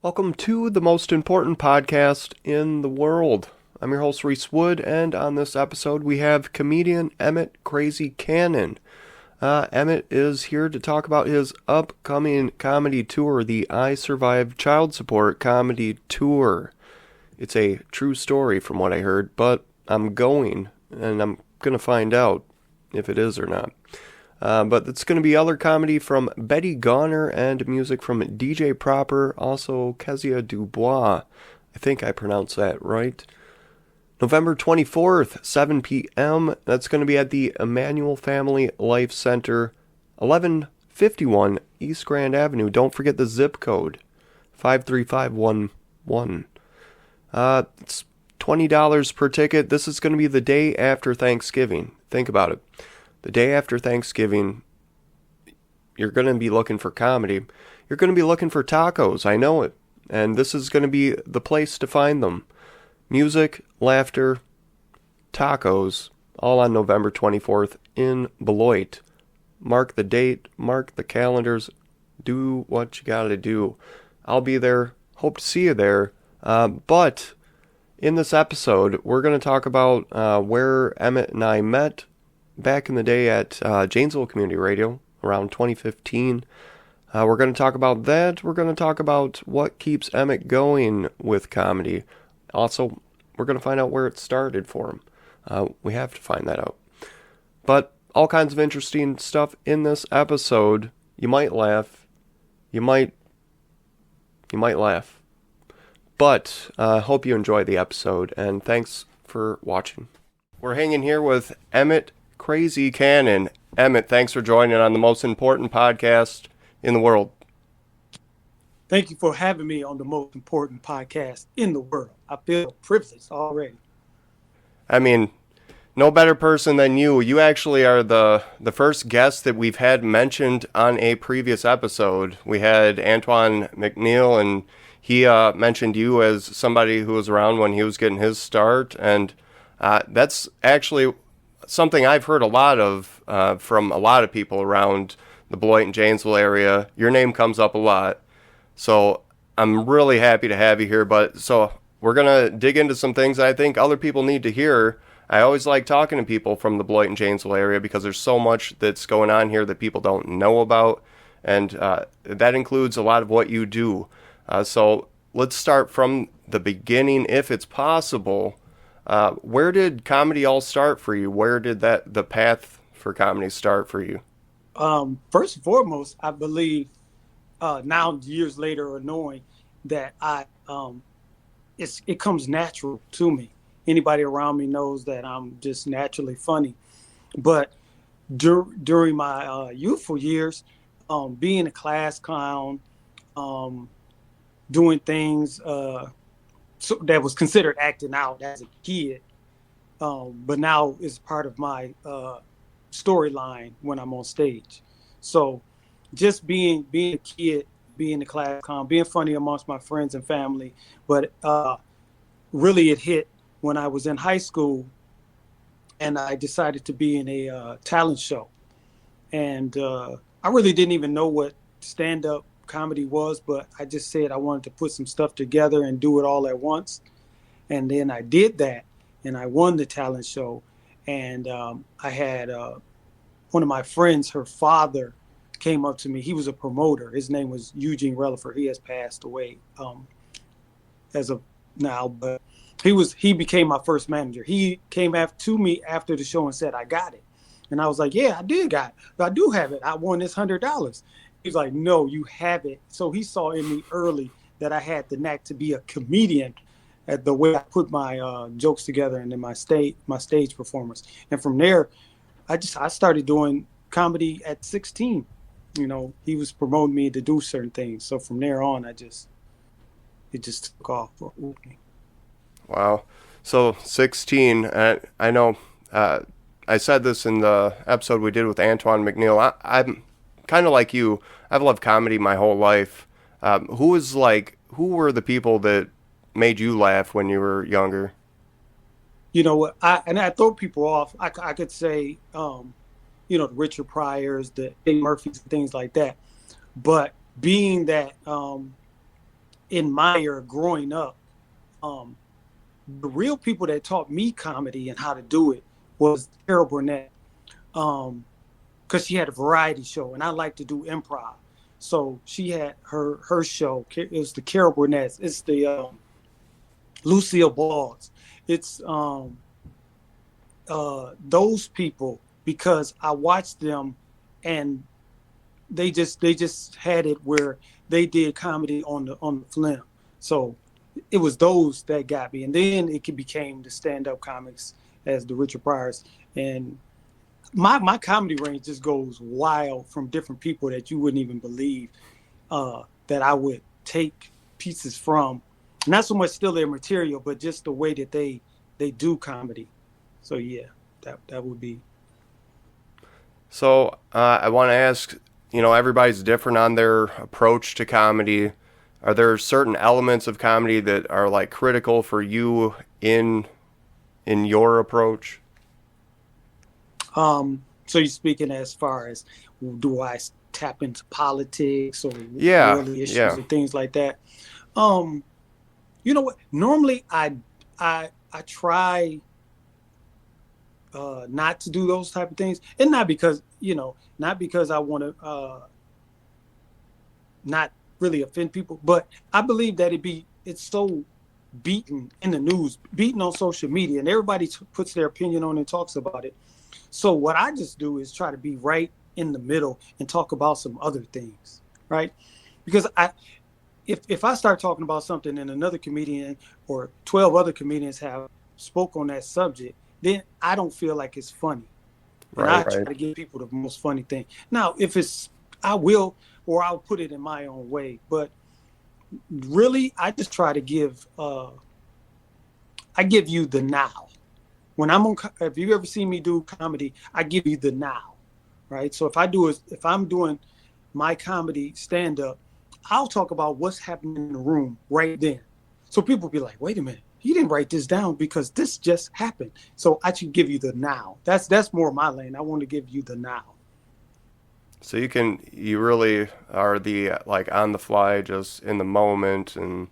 Welcome to the most important podcast in the world. I'm your host, Reese Wood, and on this episode we have comedian Emmett Crazy Cannon. Emmett is here to talk about his upcoming comedy tour, the I Survived Child Support Comedy Tour. It's a true story from what I heard, but I'm going, and I'm going to find out if it is or not. But it's going to be other comedy from Betty Garner and music from DJ Proper, also Kezia Dubois. I think I pronounced that right. November 24th, 7 p.m. That's going to be at the Emmanuel Family Life Center, 1151 East Grand Avenue. Don't forget the zip code, 53511. It's $20 per ticket. This is going to be the day after Thanksgiving. Think about it. The day after Thanksgiving, you're going to be looking for comedy. You're going to be looking for tacos. I know it. And this is going to be the place to find them. Music, laughter, tacos, all on November 24th in Beloit. Mark the date, mark the calendars, do what you got to do. I'll be there. Hope to see you there. But in this episode, we're going to talk about where Emmett and I met back in the day at Janesville Community Radio around 2015. We're going to talk about that. We're going to talk about what keeps Emmett going with comedy. Also, we're going to find out where it started for him. We have to find that out. But all kinds of interesting stuff in this episode. You might laugh. You might laugh. But hope you enjoy the episode, and thanks for watching. We're hanging here with Emmett Crazy Cannon. Emmett, thanks for joining on the most important podcast in the world. Thank you for having me on the most important podcast in the world. I feel privileged already. I mean, no better person than you. You actually are the first guest that we've had mentioned on a previous episode. We had Antoine McNeil, and he mentioned you as somebody who was around when he was getting his start, and that's actually something I've heard a lot of from a lot of people around the Beloit and Janesville area. Your name comes up a lot. So I'm really happy to have you here. So we're going to dig into some things I think other people need to hear. I always like talking to people from the Beloit and Janesville area because there's so much that's going on here that people don't know about. And that includes a lot of what you do. So let's start from the beginning, if it's possible. Where did comedy all start for you? Where did the path for comedy start for you? First and foremost, I believe now years later, or knowing that it comes natural to me. Anybody around me knows that I'm just naturally funny. But during my youthful years, being a class clown, doing things that was considered acting out as a kid, but now is part of my storyline when I'm on stage. So just being a kid, being a class clown, being funny amongst my friends and family, but really it hit when I was in high school and I decided to be in a talent show. And I really didn't even know what stand-up comedy was, but I just said I wanted to put some stuff together and do it all at once. And then I did that, and I won the talent show. And I had one of my friends, her father, came up to me. He was a promoter. His name was Eugene Rellifer. He has passed away as of now, but he became my first manager. He came to me after the show and said, "I got it." And I was like, "Yeah, I did got it. I do have it. I won this $100. He's like, "No, you have it." So he saw in me early that I had the knack to be a comedian at the way I put my jokes together and then my stage performance. And from there, I started doing comedy at 16. You know, he was promoting me to do certain things. So from there on, it just took off with me. Wow. So 16, I know I said this in the episode we did with Antoine McNeil. I'm kind of like you. I've loved comedy my whole life. Who were the people that made you laugh when you were younger? You know what? I throw people off. I could say, the Richard Pryors, the Eddie Murphys, things like that. But being that in my era growing up, um, the real people that taught me comedy and how to do it was Carol Burnett, because she had a variety show, and I like to do improv. So she had her show. It was the Carol Burnett. It's the Lucille Balls. It's those people, because I watched them, and they just had it where they did comedy on the film. So it was those that got me, and then it became the stand-up comics as the Richard Pryors. And my comedy range just goes wild from different people that you wouldn't even believe that I would take pieces from. Not so much still their material, but just the way that they do comedy. So yeah, that would be. So I want to ask, everybody's different on their approach to comedy. Are there certain elements of comedy that are like critical for you in your approach? So you're speaking as far as, do I tap into politics or worldly issues or things like that? You know what? Normally I try not to do those type of things, and not because I want to not really offend people, but I believe that it's so beaten in the news, beaten on social media, and everybody puts their opinion on and talks about it. So what I just do is try to be right in the middle and talk about some other things, right? Because if I start talking about something and another comedian or 12 other comedians have spoke on that subject, then I don't feel like it's funny. And I try to give people the most funny thing. Now, if I will, or I'll put it in my own way. But really, I just try to give you the now. When if you ever see me do comedy, I give you the now, right? So if I'm doing my comedy stand up, I'll talk about what's happening in the room right then. So people be like, wait a minute, you didn't write this down because this just happened. So I should give you the now. That's more my lane. I want to give you the now. So you really are the like on the fly, just in the moment, and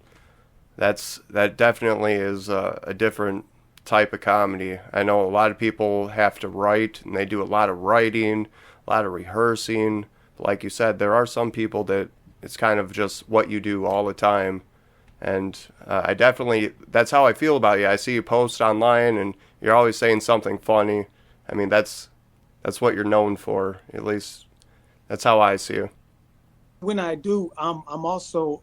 that definitely is a different type of comedy. I know a lot of people have to write, and they do a lot of writing, a lot of rehearsing. But like you said, there are some people that it's kind of just what you do all the time. And that's how I feel about you. I see you post online, and you're always saying something funny. I mean, that's what you're known for, at least. That's how I see you. When I do, I'm also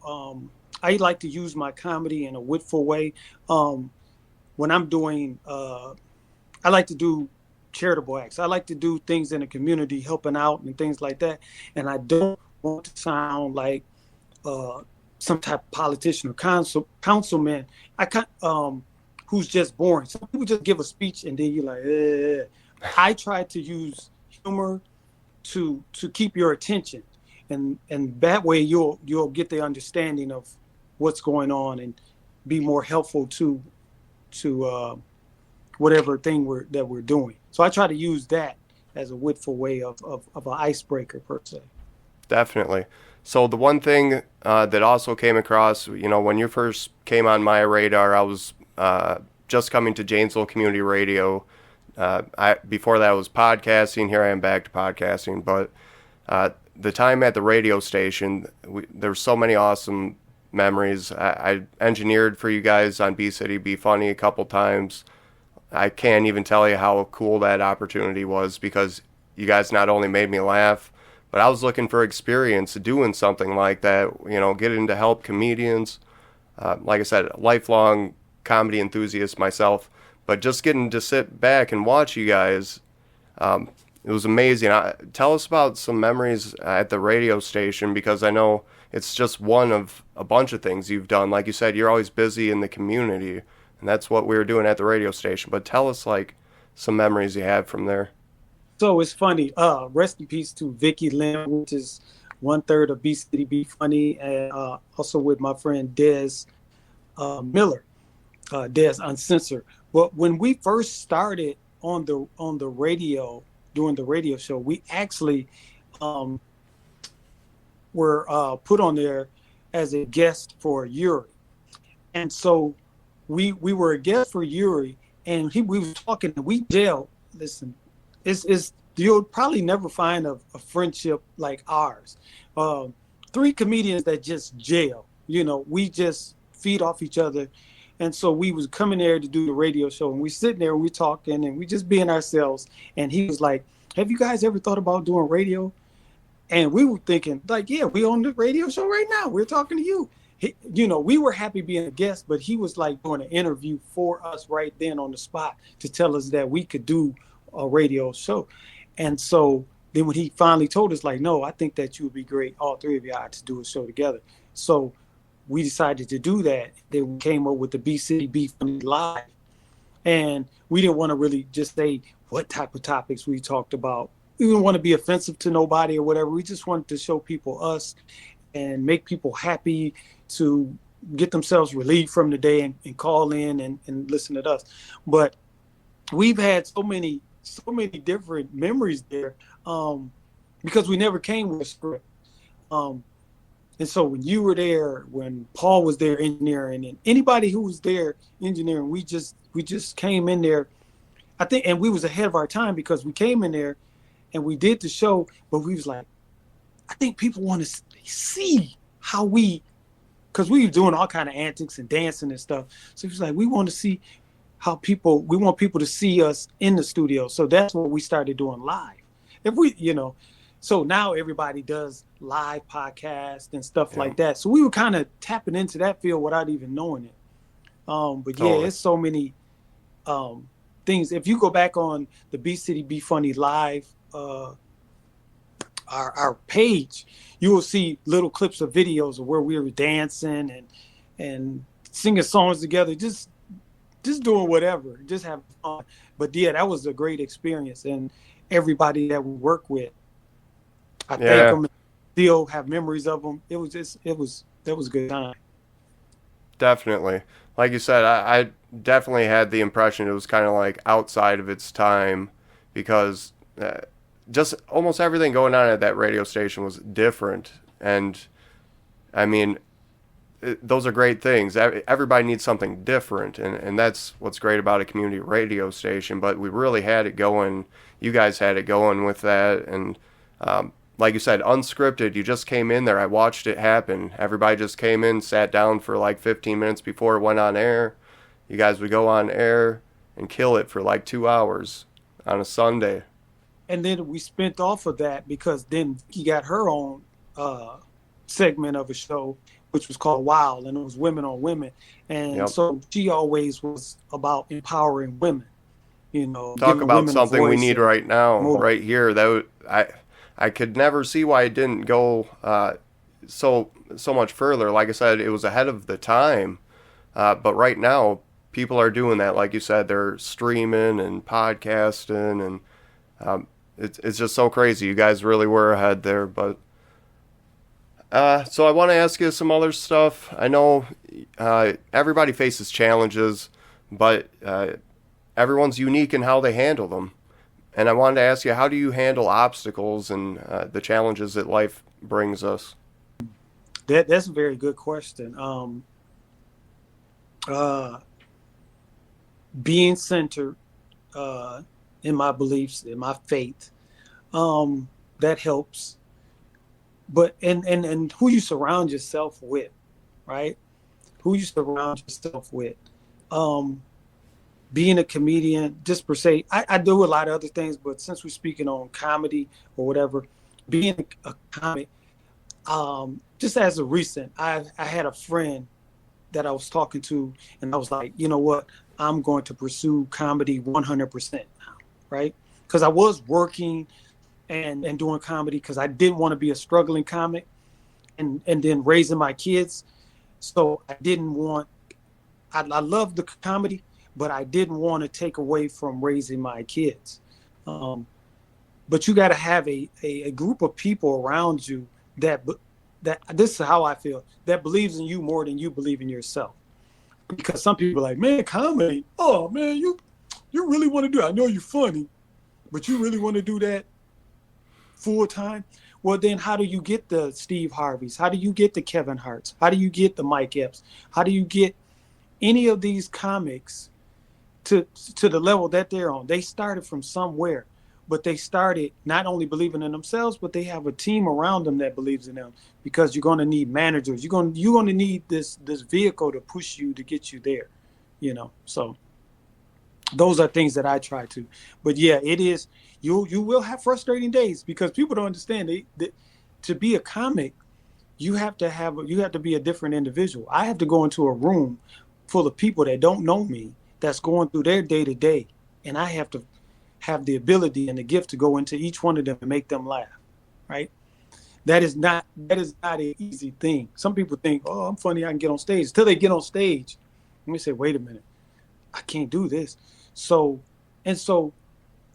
I like to use my comedy in a witful way. When I'm doing, I like to do charitable acts. I like to do things in the community, helping out and things like that. And I don't want to sound like some type of politician or councilman. I can't, who's just boring. Some people just give a speech and then you're like, eh. I try to use humor to keep your attention, and that way you'll get the understanding of what's going on and be more helpful to whatever thing we're doing. So I try to use that as a witful way of an icebreaker per se. Definitely. So the one thing that also came across, when you first came on my radar, I was just coming to Janesville Community Radio. Before that, I was podcasting. Here I am back to podcasting. But the time at the radio station, there were so many awesome memories. I engineered for you guys on B City Be Funny a couple times. I can't even tell you how cool that opportunity was, because you guys not only made me laugh, but I was looking for experience doing something like that, getting to help comedians. Like I said, lifelong comedy enthusiast myself, but just getting to sit back and watch you guys, it was amazing. Tell us about some memories at the radio station, because I know it's just one of a bunch of things you've done. Like you said, you're always busy in the community, and that's what we were doing at the radio station. But tell us some memories you have from there. So it's funny. Rest in peace to Vicky Lim, which is 1/3 of B City Be Funny, and also with my friend Des Miller, Des Uncensored. But when we first started on the radio, doing the radio show, we actually were put on there as a guest for Yuri. And so we were a guest for Yuri, and we was talking, and we jailed. Listen, it's you'll probably never find a friendship like ours. Three comedians that just jail. You know, we just feed off each other. And so we was coming there to do the radio show, and we sitting there and we talking and we just being ourselves. And he was like, "Have you guys ever thought about doing radio?" And we were thinking, like, yeah, we on the radio show right now. We're talking to you. You know, we were happy being a guest, but he was like doing an interview for us right then on the spot to tell us that we could do a radio show. And so then when he finally told us, like, no, I think that you would be great, all three of y'all, to do a show together. So we decided to do that. Then we came up with the B City B Funny Live. And we didn't want to really just say what type of topics we talked about. We didn't want to be offensive to nobody or whatever. We just wanted to show people us and make people happy to get themselves relieved from the day and call in and listen to us. But we've had so many different memories there because we never came with a script. And so when you were there, when Paul was there engineering, and anybody who was there engineering, we just came in there, I think, and we was ahead of our time because we came in there and we did the show, but we was like, I think people want to see how because we were doing all kind of antics and dancing and stuff. So it was like, we want to see we want people to see us in the studio. So that's what we started doing live. So now everybody does live podcasts and stuff like that. So we were kind of tapping into that field without even knowing it. But yeah, it's so many things. If you go back on the B City Be Funny Live, our page, you will see little clips of videos of where we were dancing and singing songs together, just doing whatever, just having fun. But yeah, that was a great experience, and everybody that we work with, I thank them and still have memories of them. That was a good time. Definitely. Like you said, I definitely had the impression it was kind of like outside of its time because just almost everything going on at that radio station was different. And I mean, those are great things. Everybody needs something different. And that's what's great about a community radio station. But we really had it going. You guys had it going with that. And like you said, unscripted. You just came in there. I watched it happen. Everybody just came in, sat down for like 15 minutes before it went on air. You guys would go on air and kill it for like 2 hours on a Sunday. And then we spent off of that because then Vicky got her own segment of a show, which was called Wild, and it was women on women. And so she always was about empowering women. Talk about something we need right now, right here. I could never see why it didn't go so much further. Like I said, it was ahead of the time. But right now, people are doing that. Like you said, they're streaming and podcasting, and it's just so crazy. You guys really were ahead there. But so I want to ask you some other stuff. I know everybody faces challenges, but everyone's unique in how they handle them. And I wanted to ask you, how do you handle obstacles and the challenges that life brings us? That's a very good question. Being centered in my beliefs, in my faith, that helps. But and who you surround yourself with, right? Who you surround yourself with. Being a comedian, just per se, I do a lot of other things, but since we're speaking on comedy or whatever, being a comic, just as a recent, I had a friend that I was talking to, and I was like, you know what, I'm going to pursue comedy 100% now, right? Because I was working and doing comedy because I didn't want to be a struggling comic and then raising my kids. So I didn't want, I loved the comedy, but I didn't want to take away from raising my kids. But you got to have a group of people around you that this is how I feel, that believes in you more than you believe in yourself. Because some people are like, man, comedy, oh man, you really want to do it. I know you're funny, but you really want to do that full time. Well, then how do you get the Steve Harveys? How do you get the Kevin Harts? How do you get the Mike Epps? How do you get any of these comics to the level that they're on? They started from somewhere, but they started not only believing in themselves, but they have a team around them that believes in them, because you're going to need managers. You're going to need this vehicle to push you to get you there, So those are things that I try to. But yeah, it is. You will have frustrating days because people don't understand. To be a comic, you have to be a different individual. I have to go into a room full of people that don't know me, that's going through their day to day, and I have to have the ability and the gift to go into each one of them and make them laugh. Right? That is not an easy thing. Some people think, oh, I'm funny, I can get on stage. Until they get on stage, let me say, wait a minute, I can't do this. So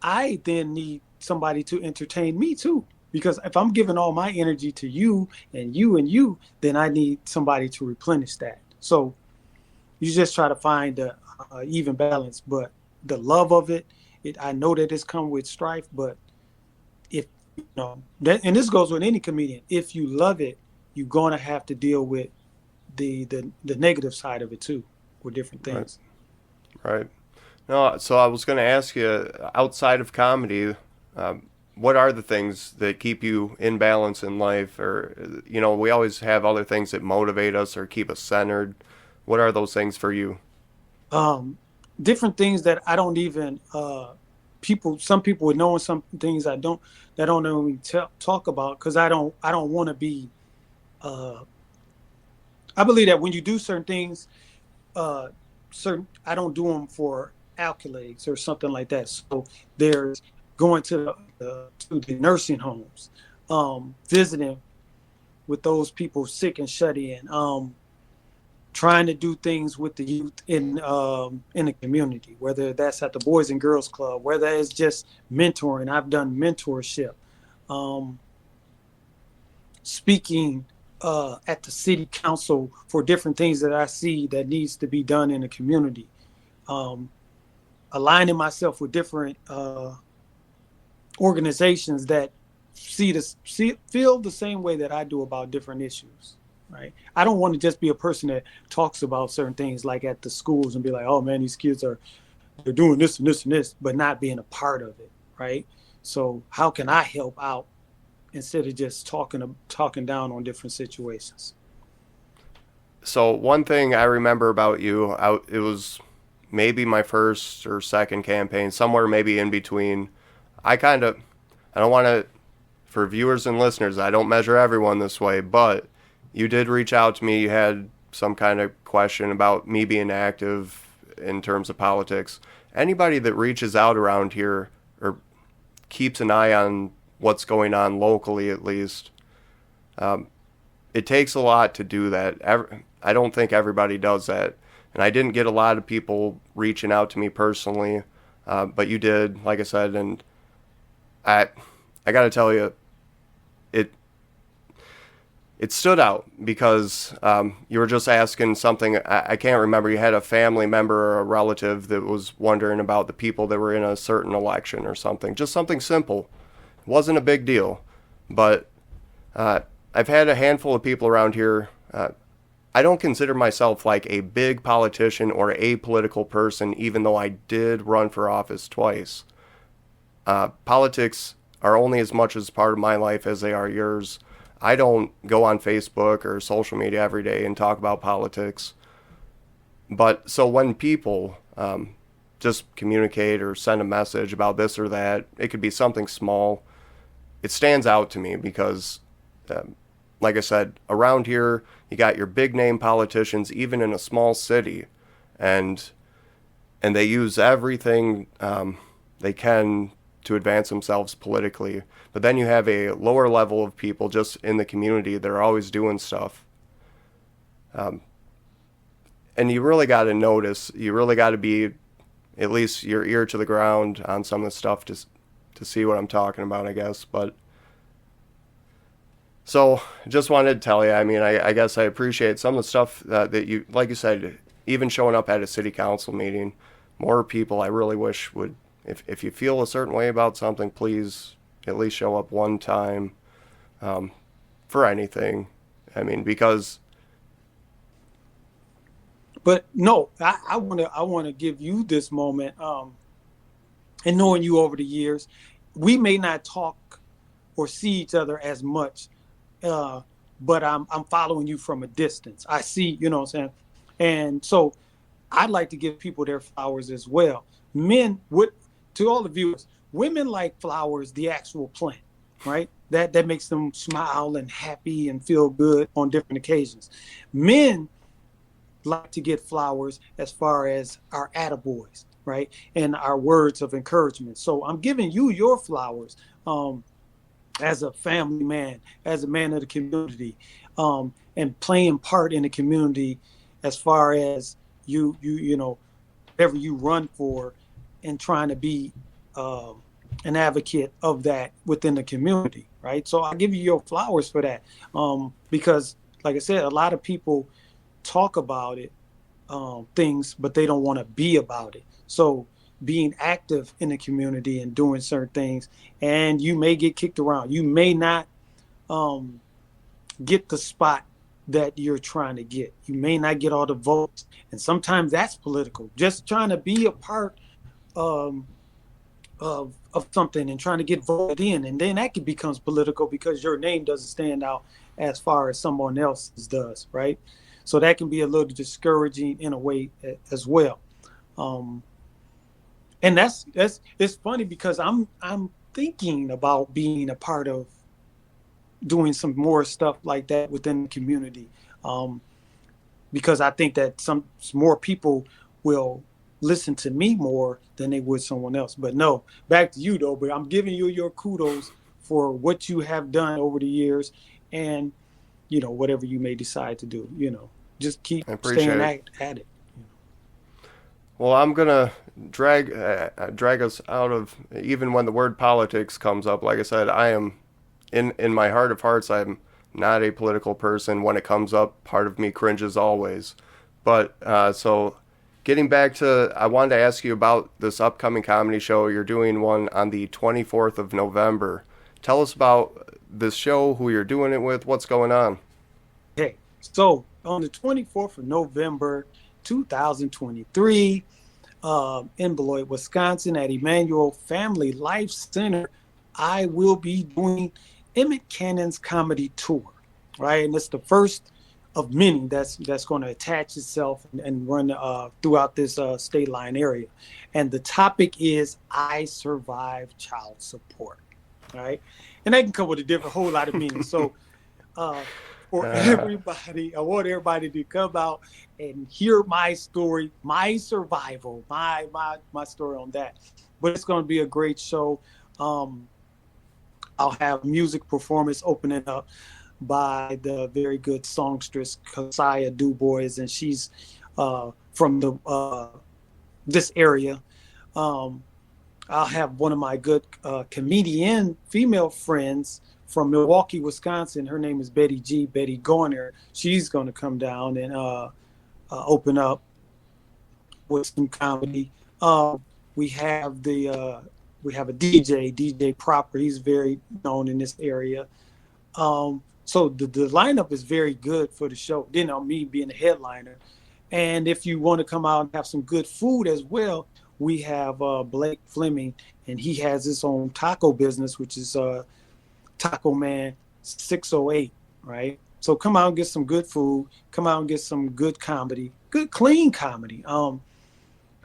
I then need somebody to entertain me too, because if I'm giving all my energy to you and you and you, then I need somebody to replenish that. So you just try to find a even balance. But the love of it, I know that it's come with strife, but if that, and this goes with any comedian, if you love it, you're gonna have to deal with the negative side of it too, with different things. Right. No, so I was going to ask you, outside of comedy, what are the things that keep you in balance in life? Or, we always have other things that motivate us or keep us centered. What are those things for you? Different things that I don't even, some people would know, some things that don't even talk about, because I don't want to be, I believe that when you do certain things, I don't do them for accolades or something like that. So there's going to the nursing homes, visiting with those people sick and shut in, trying to do things with the youth in the community, whether that's at the Boys and Girls Club, whether it's just mentoring. I've done mentorship, speaking at the city council for different things that I see that needs to be done in the community, aligning myself with different organizations that feel the same way that I do about different issues. Right. I don't want to just be a person that talks about certain things, like at the schools, and be like, oh man, these kids they're doing this and this and this, but not being a part of it. Right. So how can I help out instead of just talking down on different situations? So one thing I remember about you, it was maybe my first or second campaign, somewhere maybe in between. I don't want to, for viewers and listeners, I don't measure everyone this way, but you did reach out to me. You had some kind of question about me being active in terms of politics. Anybody that reaches out around here or keeps an eye on what's going on locally, at least, it takes a lot to do that. I don't think everybody does that. And I didn't get a lot of people reaching out to me personally, but you did, like I said, and I got to tell you, it stood out because you were just asking something. I can't remember. You had a family member or a relative that was wondering about the people that were in a certain election or something. Just something simple. It wasn't a big deal. But I've had a handful of people around here. I don't consider myself like a big politician or a political person, even though I did run for office twice. Politics are only as much as part of my life as they are yours. I don't go on Facebook or social media every day and talk about politics. But so when people just communicate or send a message about this or that, it could be something small, it stands out to me because, like I said, around here, you got your big name politicians, even in a small city, and they use everything they can to advance themselves politically. But then you have a lower level of people just in the community that are always doing stuff. And you really got to notice, you really got to be at least your ear to the ground on some of the stuff to see what I'm talking about, I guess. But so just wanted to tell you, I mean, I guess I appreciate some of the stuff that you, like you said, even showing up at a city council meeting. More people I really wish would, if you feel a certain way about something, please at least show up one time for anything. I mean, because But no, I wanna give you this moment. And knowing you over the years, we may not talk or see each other as much, uh, but I'm following you from a distance. I see, you know what I'm saying? And so I'd like to give people their flowers as well. Men would, to all the viewers, women like flowers, the actual plant, right? That makes them smile and happy and feel good on different occasions. Men like to get flowers as far as our attaboys, right? And our words of encouragement. So I'm giving you your flowers, as a family man, as a man of the community, and playing part in the community as far as you know, whatever you run for and trying to be an advocate of that within the community, right? So I give you your flowers for that, because like I said, a lot of people talk about it, things, but they don't want to be about it. So being active in the community and doing certain things, and you may get kicked around. You may not um, get the spot that you're trying to get. You may not get all the votes, and sometimes that's political. Just trying to be a part um, of something and trying to get voted in, and then that becomes political because your name doesn't stand out as far as someone else's does, right? So that can be a little discouraging in a way as well. Um, and that's it's funny because I'm thinking about being a part of doing some more stuff like that within the community, um, because I think that some more people will listen to me more than they would someone else. But no, back to you though. But I'm giving you your kudos for what you have done over the years, and whatever you may decide to do. Just keep I appreciate staying it. at it. Well, I'm gonna drag us out of even when the word politics comes up. Like I said, I am in my heart of hearts, I'm not a political person. When it comes up, part of me cringes always. But so getting back to, I wanted to ask you about this upcoming comedy show. You're doing one on the 24th of November. Tell us about this show, who you're doing it with, what's going on. Okay, so on the 24th of November, 2023, in Beloit, Wisconsin, at Emmanuel Family Life Center, I will be doing Emmett Cannon's comedy tour, right? And it's the first of many that's going to attach itself and run throughout this state line area. And the topic is I Survived Child Support, right? And that can come with a whole lot of meanings. So for everybody, I want everybody to come out and hear my story, my survival, my story on that. But it's going to be a great show. I'll have music performance opening up by the very good songstress Keziah Dubois, and she's from this area. I'll have one of my good comedian female friends from Milwaukee, Wisconsin. Her name is Betty Garner. She's going to come down and open up with some comedy. We have a DJ Proper. He's very known in this area. So the lineup is very good for the show. Me being the headliner. And if you want to come out and have some good food as well, we have Blake Fleming, and he has his own taco business, which is Taco Man 608, right? So come out and get some good food. Come out and get some good comedy, good clean comedy.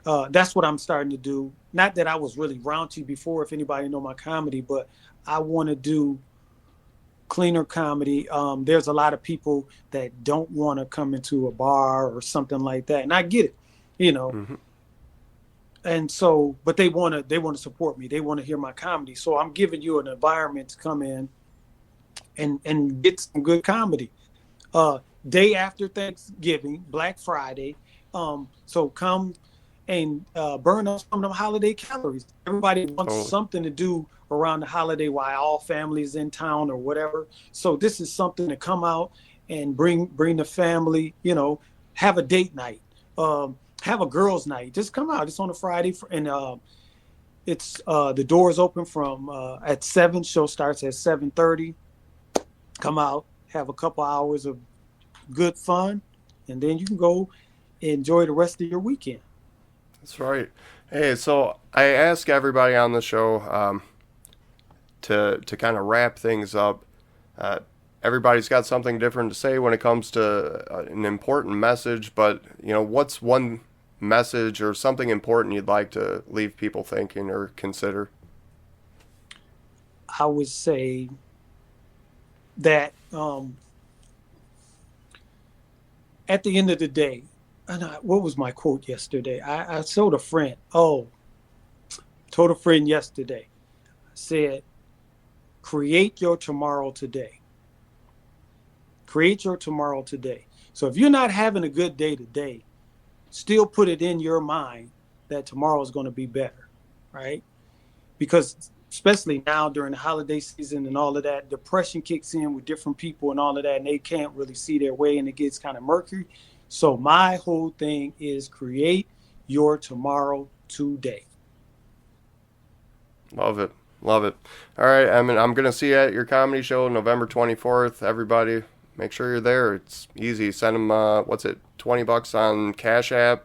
That's what I'm starting to do. Not that I was really raunchy before, if anybody know my comedy, but I want to do cleaner comedy. There's a lot of people that don't want to come into a bar or something like that, and I get it, Mm-hmm. And so, but they want to support me. They want to hear my comedy. So I'm giving you an environment to come in and get some good comedy. Day after Thanksgiving, Black Friday. So come and burn up some of them holiday calories. Everybody wants something to do around the holiday while all families in town or whatever. So this is something to come out and bring the family, have a date night, have a girls' night. Just come out. It's on a Friday, and It's the doors open from at 7. Show starts at 7:30. Come out, have a couple hours of good fun, and then you can go enjoy the rest of your weekend. That's right. Hey, so I ask everybody on the show to kind of wrap things up. Uh, Everybody's got something different to say when it comes to an important message, but what's one message or something important you'd like to leave people thinking or consider? I would say that at the end of the day, and what was my quote yesterday? I told a friend. Told a friend yesterday. I said, "Create your tomorrow today. Create your tomorrow today." So if you're not having a good day today, still put it in your mind that tomorrow is going to be better, right? Because especially now during the holiday season and all of that, depression kicks in with different people and all of that, and they can't really see their way, and it gets kind of murky. So my whole thing is create your tomorrow today. Love it. Love it. All right, I'm going to see you at your comedy show November 24th. Everybody, make sure you're there. It's easy. Send them, what's it, $20 on Cash App?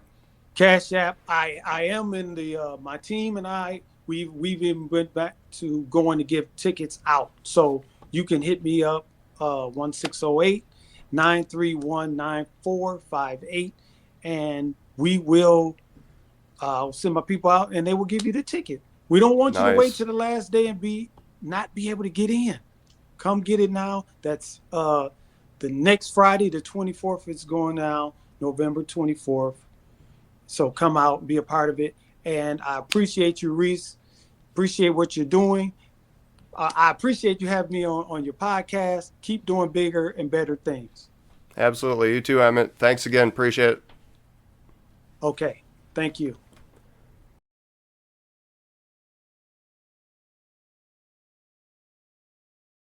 Cash App. I am in the my team and I we've even went back to going to give tickets out. So you can hit me up 1608-931-9458, and we will send my people out and they will give you the ticket. We don't want you to wait Nice. to the last day and not be able to get in. Come get it now. That's the next Friday, the 24th. It's going down, November 24th. So come out and be a part of it. And I appreciate you, Reese. Appreciate what you're doing. I appreciate you having me on your podcast. Keep doing bigger and better things. Absolutely. You too, Emmett. Thanks again. Appreciate it. Okay. Thank you.